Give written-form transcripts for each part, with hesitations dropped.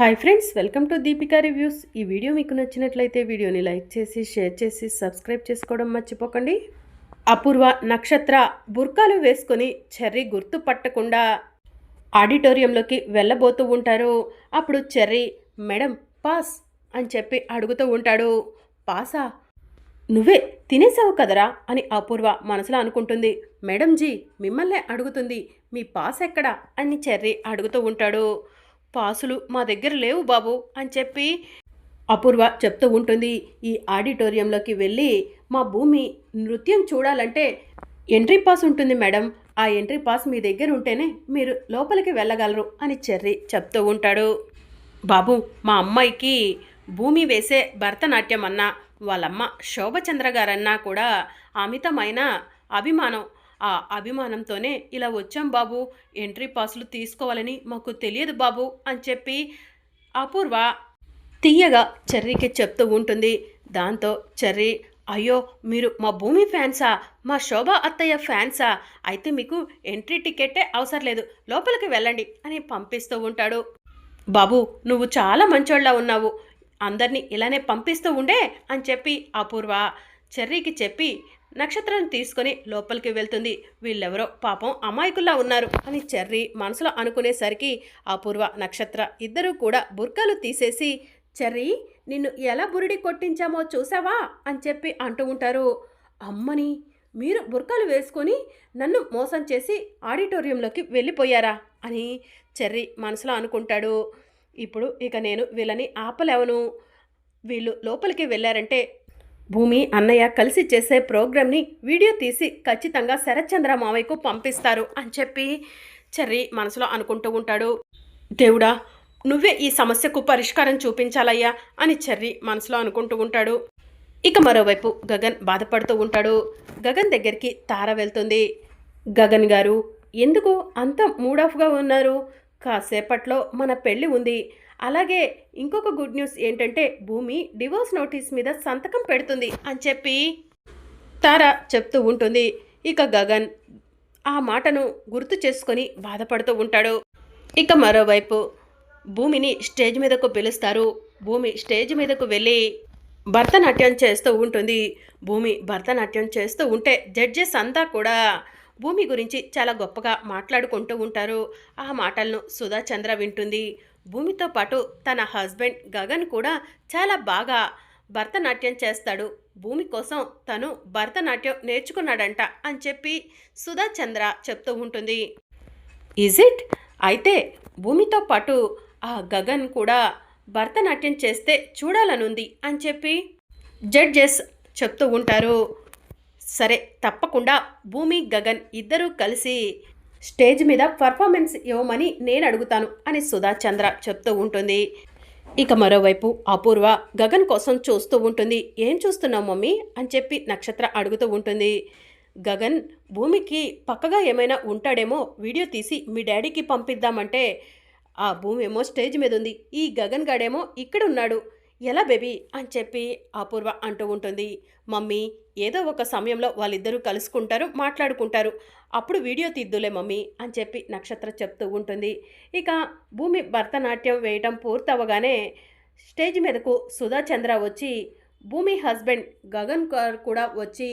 Hi friends, welcome to Deepika reviews. ఈ video మీకు నచ్చినట్లయితే వీడియోని లైక్ చేసి షేర్ చేసి సబ్స్క్రైబ్ చేసుకోవడం మర్చిపోకండి. అపూర్వ, నక్షత్ర బుర్కాలు వేసుకొని చెర్రీ గుర్తుపట్టకుండా ఆడిటోరియంలోకి వెళ్ళబోతూ ఉంటారు. అప్పుడు చెర్రీ, మేడం పాస్ అని చెప్పి అడుగుతూ ఉంటాడు. పాసా? నువ్వే తినేసావు కదరా అని అపూర్వ మనసులో అనుకుంటుంది. మేడం జీ మిమ్మల్నే అడుగుతుంది, మీ పాస్ ఎక్కడా అని చెర్రీ అడుగుతూ ఉంటాడు. పాసులు మా దగ్గర లేవు బాబు అని చెప్పి అపూర్వ చెప్తూ ఉంటుంది. ఈ ఆడిటోరియంలోకి వెళ్ళి మా భూమి నృత్యం చూడాలంటే ఎంట్రీ పాస్ ఉంటుంది మేడం, ఆ ఎంట్రీ పాస్ మీ దగ్గర ఉంటేనే మీరు లోపలికి వెళ్ళగలరు అని చెర్రీ చెప్తూ ఉంటాడు. బాబు, మా అమ్మాయికి భూమి వేసే భరతనాట్యం అన్నా, వాళ్ళమ్మ శోభచంద్ర గారన్నా కూడా అమితమైన అభిమానం. ఆ అభిమానంతోనే ఇలా వచ్చాం బాబు, ఎంట్రీ పాసులు తీసుకోవాలని మాకు తెలియదు బాబు అని చెప్పి అపూర్వ తీయగా చెర్రీకి చెప్తూ ఉంటుంది. దాంతో చెర్రీ, అయ్యో మీరు మా భూమి ఫ్యాన్సా, మా శోభ అత్తయ్య ఫ్యాన్సా, అయితే మీకు ఎంట్రీ టికెట్టే అవసరం లేదు, లోపలికి వెళ్ళండి అని పంపిస్తూ ఉంటాడు. బాబు, నువ్వు చాలా మంచోళ్ళ ఉన్నావు, అందరినీ ఇలానే పంపిస్తూ ఉండే అని చెప్పి అపూర్వ చెర్రీకి చెప్పి నక్షత్రాన్ని తీసుకొని లోపలికి వెళ్తుంది. వీళ్ళెవరో పాపం అమాయకుల్లా ఉన్నారు అని చెర్రీ మనసులో అనుకునేసరికి అపూర్వ, నక్షత్ర ఇద్దరూ కూడా బుర్కాలు తీసేసి, చెర్రీ నిన్ను ఎలా బురిడి కొట్టించామో చూసావా అని చెప్పి అంటూ ఉంటారు. అమ్మని, మీరు బుర్కాలు వేసుకొని నన్ను మోసం చేసి ఆడిటోరియంలోకి వెళ్ళిపోయారా అని చెర్రీ మనసులో అనుకుంటాడు. ఇప్పుడు ఇక నేను వీళ్ళని ఆపలేవను, వీళ్ళు లోపలికి వెళ్ళారంటే భూమి అన్నయ్య కలిసి చేసే ప్రోగ్రామ్ని వీడియో తీసి ఖచ్చితంగా శరత్చంద్ర మావయ్యకు పంపిస్తారు అని చెప్పి చెర్రీ మనసులో అనుకుంటూ ఉంటాడు. దేవుడా, నువ్వే ఈ సమస్యకు పరిష్కారం చూపించాలయ్యా అని చెర్రీ మనసులో అనుకుంటూ ఉంటాడు. ఇక మరోవైపు గగన్ బాధపడుతూ ఉంటాడు. గగన్ దగ్గరికి తార వెళ్తుంది. గగన్ గారు, ఎందుకు అంత మూడ్ ఆఫ్గా ఉన్నారు? కాసేపట్లో మన పెళ్ళి ఉంది. అలాగే ఇంకొక గుడ్ న్యూస్ ఏంటంటే భూమి డివోర్స్ నోటీస్ మీద సంతకం పెడుతుంది అని చెప్పి తార చెప్తూ ఉంటుంది. ఇక గగన్ ఆ మాటను గుర్తు చేసుకొని బాధపడుతూ ఉంటాడు. ఇక మరోవైపు భూమిని స్టేజ్ మీదకు పిలుస్తారు. భూమి స్టేజ్ మీదకు వెళ్ళి భరతనాట్యం చేస్తూ ఉంటుంది. భూమి భరతనాట్యం చేస్తూ ఉంటే జడ్జెస్ అంతా కూడా భూమి గురించి చాలా గొప్పగా మాట్లాడుకుంటూ ఉంటారు. ఆ మాటలను సుధా చంద్ర వింటుంది. భూమితో పాటు తన హస్బెండ్ గగన్ కూడా చాలా బాగా భరతనాట్యం చేస్తాడు, భూమి కోసం తను భరతనాట్యం నేర్చుకున్నాడంట అని చెప్పి సుధా చంద్ర చెప్తూ ఉంటుంది. Is it? అయితే భూమితో పాటు ఆ గగన్ కూడా భరతనాట్యం చేస్తే చూడాలనుంది అని చెప్పి జడ్జెస్ చెప్తూ ఉంటారు. సరే, తప్పకుండా భూమి గగన్ ఇద్దరూ కలిసి స్టేజ్ మీద పర్ఫార్మెన్స్ ఇవ్వమని నేను అడుగుతాను అని సుధా చంద్ర చెప్తూ ఉంటుంది. ఇక మరోవైపు అపూర్వ గగన్ కోసం చూస్తూ ఉంటుంది. ఏం చూస్తున్నావు మమ్మీ అని చెప్పి నక్షత్ర అడుగుతూ ఉంటుంది. గగన్ భూమికి పక్కగా ఏమైనా ఉంటాడేమో వీడియో తీసి మీ డాడీకి పంపిద్దామంటే ఆ భూమి ఏమో స్టేజ్ మీద ఉంది, ఈ గగన్ గాడేమో ఇక్కడ ఉన్నాడు, ఎలా బేబీ అని చెప్పి అపూర్వ అంటూ ఉంటుంది. మమ్మీ, ఏదో ఒక సమయంలో వాళ్ళిద్దరూ కలుసుకుంటారు, మాట్లాడుకుంటారు, అప్పుడు వీడియో తీద్దులే మమ్మీ అని చెప్పి నక్షత్ర చెప్తూ ఉంటుంది. ఇక భూమి భరతనాట్యం వేయటం పూర్తవగానే స్టేజ్ మీదకు సుధా చంద్ర వచ్చి భూమి హస్బెండ్ గగన్ గారు కూడా వచ్చి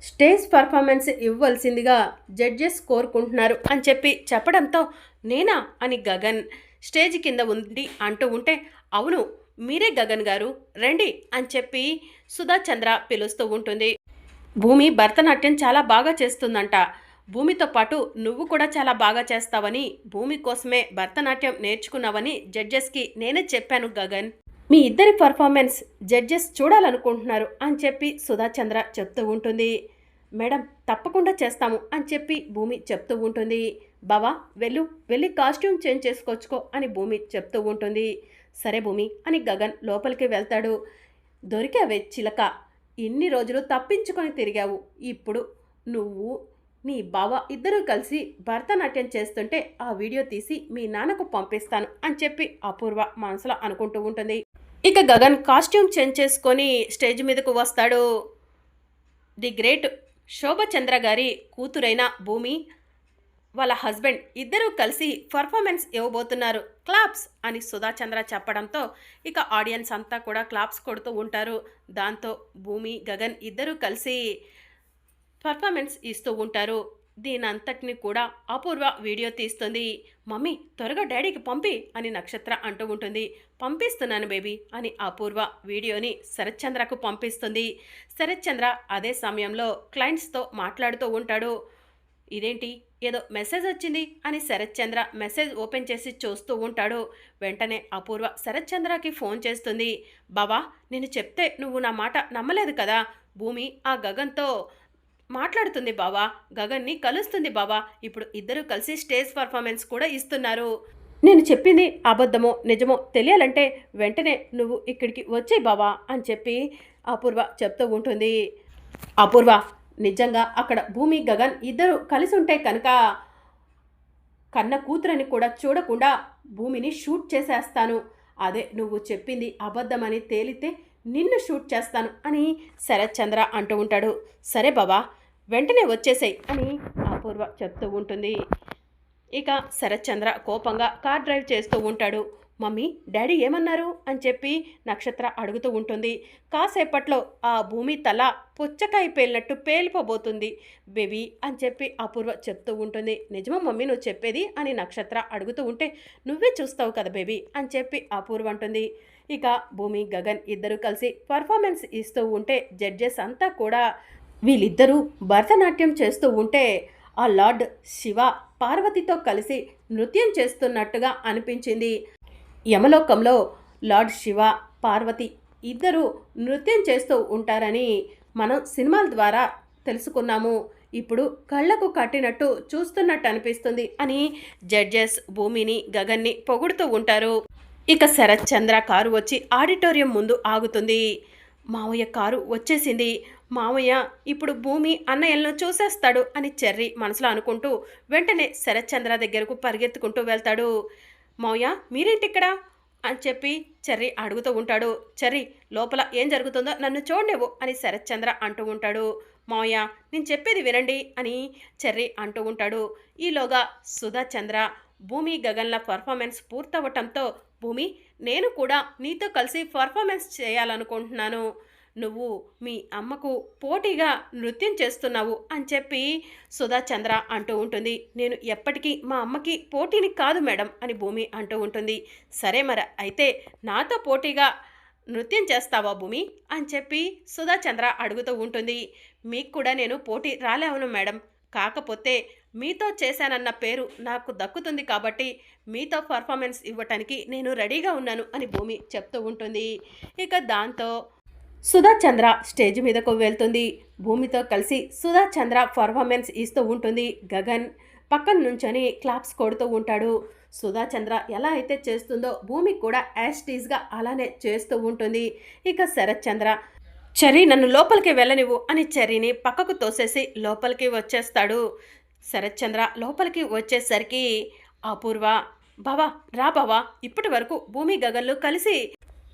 స్టేజ్ పర్ఫార్మెన్స్ ఇవ్వవలసిందిగా జడ్జెస్ కోరుకుంటున్నారు అని చెప్పి చెప్పడంతో నేనా అని గగన్ స్టేజ్ కింద ఉండి అంటూ ఉంటే, అవును మీరే గగన్ గారు, రండి అని చెప్పి సుధా చంద్ర పిలుస్తూ ఉంటుంది. భూమి భరతనాట్యం చాలా బాగా చేస్తుందంట, భూమితో పాటు నువ్వు కూడా చాలా బాగా చేస్తావని, భూమి కోసమే భరతనాట్యం నేర్చుకున్నావని జడ్జెస్కి నేనే చెప్పాను గగన్, మీ ఇద్దరి పర్ఫార్మెన్స్ జడ్జెస్ చూడాలనుకుంటున్నారు అని చెప్పి సుధా చంద్ర చెప్తూ ఉంటుంది. మేడం, తప్పకుండా చేస్తాము అని చెప్పి భూమి చెప్తూ ఉంటుంది. బావా వెళ్ళి కాస్ట్యూమ్ చేంజ్ చేసుకొచ్చుకో అని భూమి చెప్తూ ఉంటుంది. సరే భూమి అని గగన్ లోపలికి వెళ్తాడు. దొరికావే చిలక, ఇన్ని రోజులు తప్పించుకొని తిరిగావు, ఇప్పుడు నువ్వు నీ బావ ఇద్దరూ కలిసి భరతనాట్యం చేస్తుంటే ఆ వీడియో తీసి మీ నాన్నకు పంపిస్తాను అని చెప్పి అపూర్వ మనసులో అనుకుంటూ ఉంటుంది. ఇక గగన్ కాస్ట్యూమ్ చేంజ్ చేసుకొని స్టేజ్ మీదకు వస్తాడు. ది గ్రేట్ శోభచంద్ర గారి కూతురైన భూమి వాళ్ళ హస్బెండ్ ఇద్దరూ కలిసి పర్ఫార్మెన్స్ ఇవ్వబోతున్నారు, క్లాప్స్ అని సుధా చంద్ర చెప్పడంతో ఇక ఆడియన్స్ అంతా కూడా క్లాప్స్ కొడుతూ ఉంటారు. దాంతో భూమి గగన్ ఇద్దరూ కలిసి పర్ఫార్మెన్స్ ఇస్తూ ఉంటారు. దీనంతటిని కూడా అపూర్వ వీడియో తీస్తుంది. మమ్మీ త్వరగా డాడీకి పంపి అని నక్షత్ర అంటూ ఉంటుంది. పంపిస్తున్నాను బేబీ అని అపూర్వ వీడియోని శరత్చంద్రకు పంపిస్తుంది. శరత్చంద్ర అదే సమయంలో క్లయింట్స్తో మాట్లాడుతూ ఉంటాడు. ఇదేంటి ఏదో మెసేజ్ వచ్చింది అని శరత్చంద్ర మెసేజ్ ఓపెన్ చేసి చూస్తూ ఉంటాడు. వెంటనే అపూర్వ శరత్చంద్రకి ఫోన్ చేస్తుంది. బావా నేను చెప్తే నువ్వు నా మాట నమ్మలేదు కదా, భూమి ఆ గగన్తో మాట్లాడుతుంది బావా, గగన్ని కలుస్తుంది బావా, ఇప్పుడు ఇద్దరు కలిసి స్టేజ్ పర్ఫార్మెన్స్ కూడా ఇస్తున్నారు. నేను చెప్పింది అబద్ధమో నిజమో తెలియాలంటే వెంటనే నువ్వు ఇక్కడికి వచ్చే బావా అని చెప్పి అపూర్వ చెప్తూ ఉంటుంది. అపూర్వ నిజంగా అక్కడ భూమి గగన్ ఇద్దరు కలిసి ఉంటే కనుక కన్న కూతురని కూడా చూడకుండా భూమిని షూట్ చేసేస్తాను. అదే నువ్వు చెప్పింది అబద్ధమని తేలితే నిన్ను షూట్ చేస్తాను అని శరత్చంద్ర అంటూ ఉంటాడు. సరే బాబా వెంటనే వచ్చేసాయి అని అపూర్వ చెప్తూ ఉంటుంది. ఇక శరత్చంద్ర కోపంగా కార్ డ్రైవ్ చేస్తూ ఉంటాడు. మమ్మీ డాడీ ఏమన్నారు అని చెప్పి నక్షత్ర అడుగుతూ ఉంటుంది. కాసేపట్లో ఆ భూమి తల పుచ్చకాయ పేలినట్టు పేలిపోబోతుంది బేబీ అని చెప్పి అపూర్వ చెప్తూ ఉంటుంది. నిజమా మమ్మీ నువ్వు చెప్పేది అని నక్షత్ర అడుగుతూ ఉంటే నువ్వే చూస్తావు కదా బేబీ అని చెప్పి అపూర్వ అంటుంది. ఇక భూమి గగన్ ఇద్దరు కలిసి పర్ఫార్మెన్స్ ఇస్తూ ఉంటే జడ్జెస్ అంతా కూడా వీళ్ళిద్దరూ భరతనాట్యం చేస్తూ ఉంటే ఆ లార్డ్ శివ పార్వతితో కలిసి నృత్యం చేస్తున్నట్టుగా అనిపించింది. యమలోకంలో లార్డ్ శివ పార్వతి ఇద్దరు నృత్యం చేస్తూ ఉంటారని మనం సినిమాల ద్వారా తెలుసుకున్నాము. ఇప్పుడు కళ్ళకు కట్టినట్టు చూస్తున్నట్టు అనిపిస్తుంది అని జడ్జెస్ భూమిని గగన్ని పొగుడుతూ ఉంటారు. ఇక శరత్చంద్ర కారు వచ్చి ఆడిటోరియం ముందు ఆగుతుంది. మావయ్య కారు వచ్చేసింది, మావయ్య ఇప్పుడు భూమి అన్నయ్యలను చూసేస్తాడు అని చెర్రీ మనసులో అనుకుంటూ వెంటనే శరత్చంద్ర దగ్గరకు పరిగెత్తుకుంటూ వెళ్తాడు. మావయ్య మీరేంటిక్కడ అని చెప్పి చెర్రీ అడుగుతూ ఉంటాడు. చెర్రీ లోపల ఏం జరుగుతుందో నన్ను చూడలేవు అని శరత్చంద్ర అంటూ ఉంటాడు. మావయ్య నేను చెప్పేది వినండి అని చెర్రీ అంటూ ఉంటాడు. ఈలోగా సుధా చంద్ర భూమి గగన్ల పర్ఫార్మెన్స్ పూర్తవటంతో భూమి నేను కూడా నీతో కలిసి పర్ఫార్మెన్స్ చేయాలనుకుంటున్నాను, నువ్వు మీ అమ్మకు పోటీగా నృత్యం చేస్తున్నావు అని చెప్పి సుధా చంద్ర అంటూ ఉంటుంది. నేను ఎప్పటికీ మా అమ్మకి పోటీని కాదు మేడం అని భూమి అంటూ ఉంటుంది. సరే మరి అయితే నాతో పోటీగా నృత్యం చేస్తావా భూమి అని చెప్పి సుధా చంద్ర అడుగుతూ ఉంటుంది. మీకు కూడా నేను పోటీ రాలేవను మేడం, కాకపోతే మీతో చేశానన్న పేరు నాకు దక్కుతుంది కాబట్టి మీతో పర్ఫార్మెన్స్ ఇవ్వటానికి నేను రెడీగా ఉన్నాను అని భూమి చెప్తూ ఉంటుంది. ఇక దాంతో సుధా చంద్ర స్టేజ్ మీదకు వెళ్తుంది. భూమితో కలిసి సుధా చంద్ర పర్ఫార్మెన్స్ ఇస్తూ ఉంటుంది. గగన్ పక్కన నుంచొని క్లాప్స్ కొడుతూ ఉంటాడు. సుధా చంద్ర ఎలా అయితే చేస్తుందో భూమి కూడా యాస్టీజ్గా అలానే చేస్తూ ఉంటుంది. ఇక శరత్చంద్ర చెర్రీ నన్ను లోపలికి వెళ్ళనివ్వు అని చెర్రీని పక్కకు తోసేసి లోపలికి వచ్చేస్తాడు. శరత్చంద్ర లోపలికి వచ్చేసరికి అపూర్వ బావా రా బావా, ఇప్పటి వరకు భూమి గగన్లు కలిసి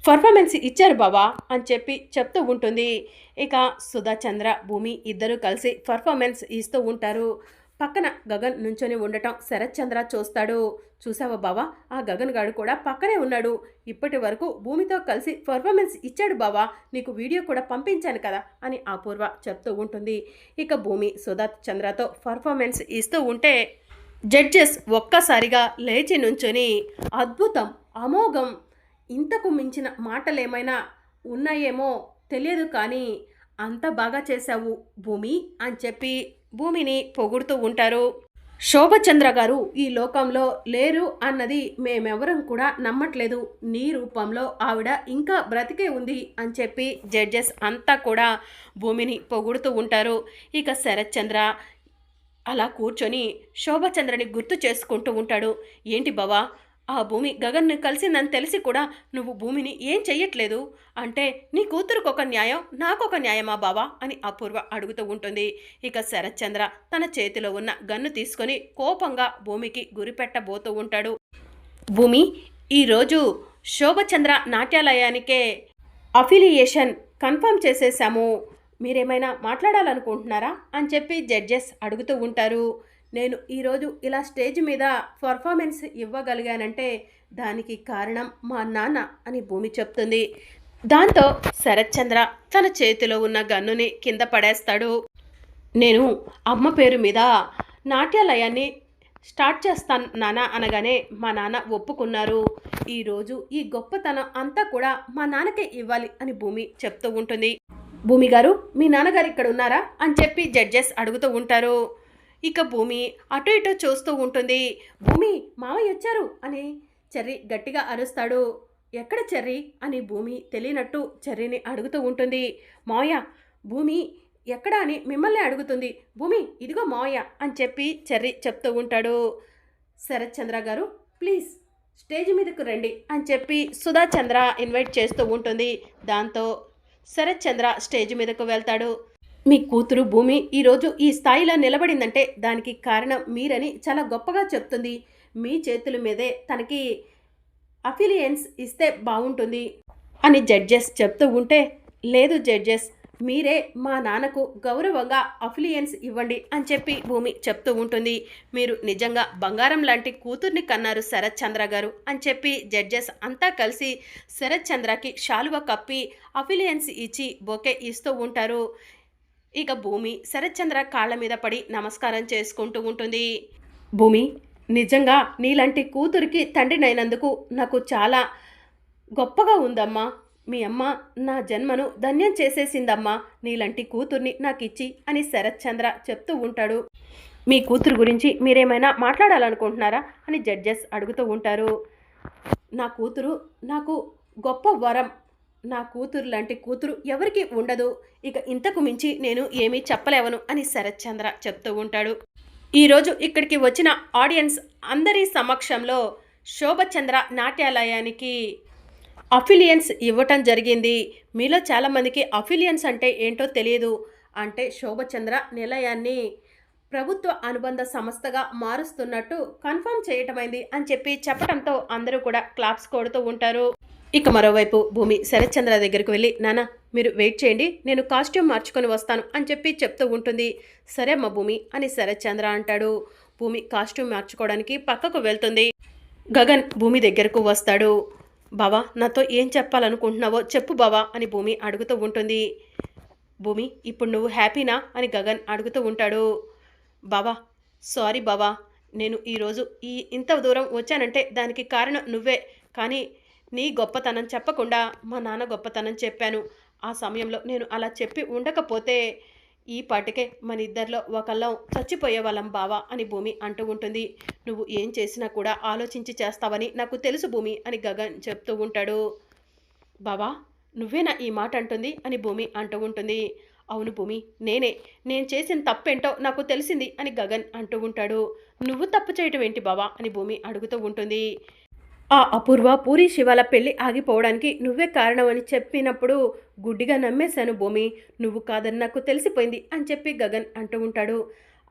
పర్ఫార్మెన్స్ ఇచ్చారు బావా అని చెప్పి చెప్తూ ఉంటుంది. ఇక సుధా చంద్ర భూమి ఇద్దరు కలిసి పర్ఫార్మెన్స్ ఇస్తూ ఉంటారు. పక్కన గగన్ నుంచొని ఉండటం శరత్చంద్ర చూస్తాడు. చూసావా బావా ఆ గగన్ గాడు కూడా పక్కనే ఉన్నాడు, ఇప్పటి వరకు భూమితో కలిసి పర్ఫార్మెన్స్ ఇచ్చాడు బావా, నీకు వీడియో కూడా పంపించాను కదా అని అపూర్వ చెప్తూ ఉంటుంది. ఇక భూమి సుధా చంద్రతో పర్ఫార్మెన్స్ ఇస్తూ ఉంటే జడ్జెస్ ఒక్కసారిగా లేచి నుంచొని అద్భుతం, అమోఘం, ఇంతకు మించిన మాటలేమైనా ఉన్నాయేమో తెలియదు కానీ అంత బాగా చేశావు భూమి అని చెప్పి భూమిని పొగుడుతూ ఉంటారు. శోభచంద్ర గారు ఈ లోకంలో లేరు అన్నది మేమెవరం కూడా నమ్మట్లేదు, నీ రూపంలో ఆవిడ ఇంకా బ్రతికే ఉంది అని చెప్పి జడ్జెస్ అంతా కూడా భూమిని పొగుడుతూ ఉంటారు. ఇక శరత్చంద్ర అలా కూర్చొని శోభచంద్రని గుర్తు చేసుకుంటూ ఉంటాడు. ఏంటి బావా ఆ భూమి గగన్ను కలిసిందని తెలిసి కూడా నువ్వు భూమిని ఏం చెయ్యట్లేదు అంటే నీ కూతురుకు ఒక న్యాయం నాకొక న్యాయమా బావా అని అపూర్వ అడుగుతూ ఉంటుంది. ఇక శరత్చంద్ర తన చేతిలో ఉన్న గన్ను తీసుకొని కోపంగా భూమికి గురిపెట్టబోతూ ఉంటాడు. భూమి ఈరోజు శోభచంద్ర నాట్యాలయానికే అఫిలియేషన్ కన్ఫర్మ్ చేసేసాము, మీరేమైనా మాట్లాడాలనుకుంటున్నారా అని చెప్పి జడ్జెస్ అడుగుతూ ఉంటారు. నేను ఈరోజు ఇలా స్టేజ్ మీద పర్ఫార్మెన్స్ ఇవ్వగలిగానంటే దానికి కారణం మా నాన్న అని భూమి చెప్తుంది. దాంతో శరత్చంద్ర తన చేతిలో ఉన్న గన్నుని కింద పడేస్తాడు. నేను అమ్మ పేరు మీద నాట్యాలయాన్ని స్టార్ట్ చేస్తాను నాన్న అనగానే మా నాన్న ఒప్పుకున్నారు. ఈరోజు ఈ గొప్పతనం అంతా కూడా మా నాన్నకే ఇవ్వాలి అని భూమి చెప్తూ ఉంటుంది. భూమి గారు, మీ నాన్నగారు ఇక్కడ ఉన్నారా అని చెప్పి జడ్జెస్ అడుగుతూ ఉంటారు. ఇక భూమి అటు ఇటు చూస్తూ ఉంటుంది. భూమి, మావయ్య వచ్చారు అని చెర్రీ గట్టిగా అరుస్తాడు. ఎక్కడ చెర్రీ అని భూమి తెలియనట్టు చెర్రీని అడుగుతూ ఉంటుంది. మావయ్య, భూమి ఎక్కడ అని మిమ్మల్ని అడుగుతుంది. భూమి, ఇదిగో మావయ్య అని చెప్పి చెర్రీ చెప్తూ ఉంటాడు. శరత్చంద్ర గారు, ప్లీజ్ స్టేజ్ మీదకు రండి అని చెప్పి సుధాచంద్ర ఇన్వైట్ చేస్తూ ఉంటుంది. దాంతో శరత్చంద్ర స్టేజ్ మీదకు వెళ్తాడు. మీ కూతురు భూమి ఈరోజు ఈ స్థాయిలో నిలబడిందంటే దానికి కారణం మీరని చాలా గొప్పగా చెప్తుంది. మీ చేతుల మీదే తనకి అఫిలియన్స్ ఇస్తే బాగుంటుంది అని జడ్జెస్ చెప్తూ ఉంటే, లేదు జడ్జెస్, మీరే మా నాన్నకు గౌరవంగా అఫిలియన్స్ ఇవ్వండి అని చెప్పి భూమి చెప్తూ ఉంటుంది. మీరు నిజంగా బంగారం లాంటి కూతుర్ని కన్నారు శరత్చంద్ర గారు అని చెప్పి జడ్జెస్ అంతా కలిసి శరత్చంద్రకి శాలువ కప్పి అఫిలియన్స్ ఇచ్చి బొకే ఇస్తూ ఉంటారు. ఇక భూమి శరత్చంద్ర కాళ్ళ మీద పడి నమస్కారం చేసుకుంటూ ఉంటుంది. భూమి, నిజంగా నీలాంటి కూతురికి తండ్రినైనందుకు నాకు చాలా గొప్పగా ఉందమ్మా. మీ అమ్మ నా జన్మను ధన్యం చేసేసిందమ్మా, నీలాంటి కూతుర్ని నాకు ఇచ్చి అని శరత్చంద్ర చెప్తూ ఉంటాడు. మీ కూతురు గురించి మీరేమైనా మాట్లాడాలనుకుంటున్నారా అని జడ్జెస్ అడుగుతూ ఉంటారు. నా కూతురు నాకు గొప్ప వరం. నా కూతురు లాంటి కూతురు ఎవరికి ఉండదు. ఇక ఇంతకు మించి నేను ఏమీ చెప్పలేవను అని శరత్చంద్ర చెప్తూ ఉంటాడు. ఈరోజు ఇక్కడికి వచ్చిన ఆడియన్స్ అందరి సమక్షంలో శోభచంద్ర నాట్యాలయానికి అఫిలియన్స్ ఇవ్వటం జరిగింది. మీలో చాలామందికి అఫిలియన్స్ అంటే ఏంటో తెలియదు. అంటే శోభచంద్ర నిలయాన్ని ప్రభుత్వ అనుబంధ సంస్థగా మారుస్తున్నట్టు కన్ఫర్మ్ చేయటమైంది అని చెప్పి చెప్పడంతో అందరూ కూడా క్లాప్స్ కొడుతూ ఉంటారు. ఇక మరోవైపు భూమి శరత్చంద్ర దగ్గరికి వెళ్ళి, నాన్న మీరు వెయిట్ చేయండి, నేను కాస్ట్యూమ్ మార్చుకొని వస్తాను అని చెప్పి చెప్తూ ఉంటుంది. సరే అమ్మ భూమి అని శరత్చంద్ర అంటాడు. భూమి కాస్ట్యూమ్ మార్చుకోవడానికి పక్కకు వెళ్తుంది. గగన్ భూమి దగ్గరకు వస్తాడు. బావా, నాతో ఏం చెప్పాలనుకుంటున్నావో చెప్పు బావా అని భూమి అడుగుతూ ఉంటుంది. భూమి, ఇప్పుడు నువ్వు హ్యాపీనా అని గగన్ అడుగుతూ ఉంటాడు. బావా, సారీ బావా, నేను ఈరోజు ఇంత దూరం వచ్చానంటే దానికి కారణం నువ్వే. కానీ నీ గొప్పతనం చెప్పకుండా మా నాన్న గొప్పతనం చెప్పాను. ఆ సమయంలో నేను అలా చెప్పి ఉండకపోతే ఈ పాటికే మన ఇద్దరిలో ఒకళ్ళం చచ్చిపోయేవాళ్ళం బావా అని భూమి అంటూ ఉంటుంది. నువ్వు ఏం చేసినా కూడా ఆలోచించి చేస్తావని నాకు తెలుసు భూమి అని గగన్ చెప్తూ ఉంటాడు. బావా, నువ్వేనా ఈ మాట అంటుంది అని భూమి అంటూ ఉంటుంది. అవును భూమి, నేను చేసిన తప్పేంటో నాకు తెలిసింది అని గగన్ అంటూ ఉంటాడు. నువ్వు తప్పు చేయటం ఏంటి బావా అని భూమి అడుగుతూ ఉంటుంది. ఆ అపూర్వ పూరి శివాల పెళ్లి ఆగిపోవడానికి నువ్వే కారణం అని చెప్పినప్పుడు గుడ్డిగా నమ్మేశాను భూమి. నువ్వు కాదని నాకు తెలిసిపోయింది అని చెప్పి గగన్ అంటూ ఉంటాడు.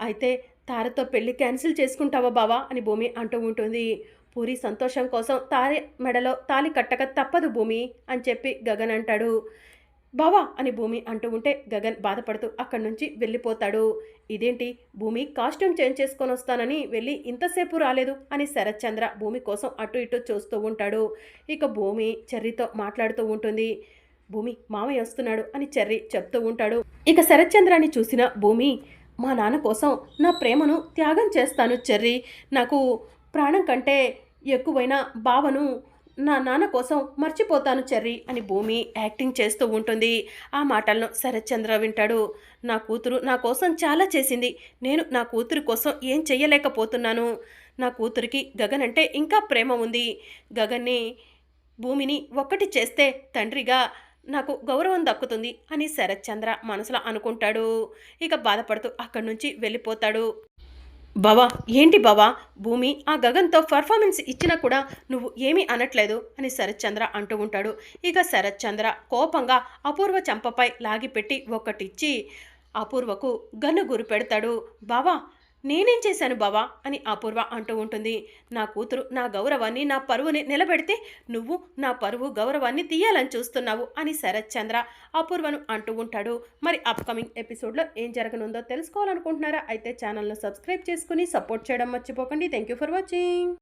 అయితే తారతో పెళ్లి క్యాన్సిల్ చేసుకుంటావా బావా అని భూమి అంటూ ఉంటుంది. పూరి సంతోషం కోసం తారి మెడలో తాలి కట్టక తప్పదు భూమి అని చెప్పి గగన్ అంటాడు. బావా అని భూమి అంటూ ఉంటే గగన్ బాధపడుతూ అక్కడి నుంచి వెళ్ళిపోతాడు. ఇదేంటి, భూమి కాస్ట్యూమ్ చేంజ్ చేసుకొని వస్తానని వెళ్ళి ఇంతసేపు రాలేదు అని శరత్చంద్ర భూమి కోసం అటు ఇటు చూస్తూ ఉంటాడు. ఇక భూమి చెర్రీతో మాట్లాడుతూ ఉంటుంది. భూమి, మామయ్య వస్తున్నాడు అని చెర్రీ చెప్తూ ఉంటాడు. ఇక శరత్చంద్రాన్ని చూసిన భూమి, మా నాన్న కోసం నా ప్రేమను త్యాగం చేస్తాను చెర్రీ. నాకు ప్రాణం కంటే ఎక్కువైన బావను నా నాన్న కోసం మర్చిపోతాను చెర్రీ అని భూమి యాక్టింగ్ చేస్తూ ఉంటుంది. ఆ మాటలను శరత్చంద్ర వింటాడు. నా కూతురు నా కోసం చాలా చేసింది. నేను నా కూతురు కోసం ఏం చెయ్యలేకపోతున్నాను. నా కూతురికి గగన్ అంటే ఇంకా ప్రేమ ఉంది. గగన్ని భూమిని ఒక్కటి చేస్తే తండ్రిగా నాకు గౌరవం దక్కుతుంది అని శరత్చంద్ర మనసులో అనుకుంటాడు. ఇక బాధపడుతూ అక్కడి నుంచి వెళ్ళిపోతాడు. బావా, ఏంటి బావా, భూమి ఆ గగన్తో పర్ఫార్మెన్స్ ఇచ్చినా కూడా నువ్వు ఏమీ అనట్లేదు అని శరత్చంద్ర అంటూ ఉంటాడు. ఇక శరత్చంద్ర కోపంగా అపూర్వ చంపపై లాగిపెట్టి ఒకటిచ్చి అపూర్వకు గన్ను గురి పెడతాడు. బావా, నేనేం చేశాను బావా అని అపూర్వ అంటూ ఉంటుంది. నా కూతురు నా గౌరవాన్ని, నా పరువుని నిలబెడితే నువ్వు నా పరువు, గౌరవాన్ని తీయాలని చూస్తున్నావు అని శరత్ చంద్ర అపూర్వను అంటూ ఉంటాడు. మరి అప్కమింగ్ ఎపిసోడ్లో ఏం జరగనుందో తెలుసుకోవాలనుకుంటున్నారా? అయితే ఛానల్ను సబ్స్క్రైబ్ చేసుకుని సపోర్ట్ చేయడం మర్చిపోకండి. Thank you for watching.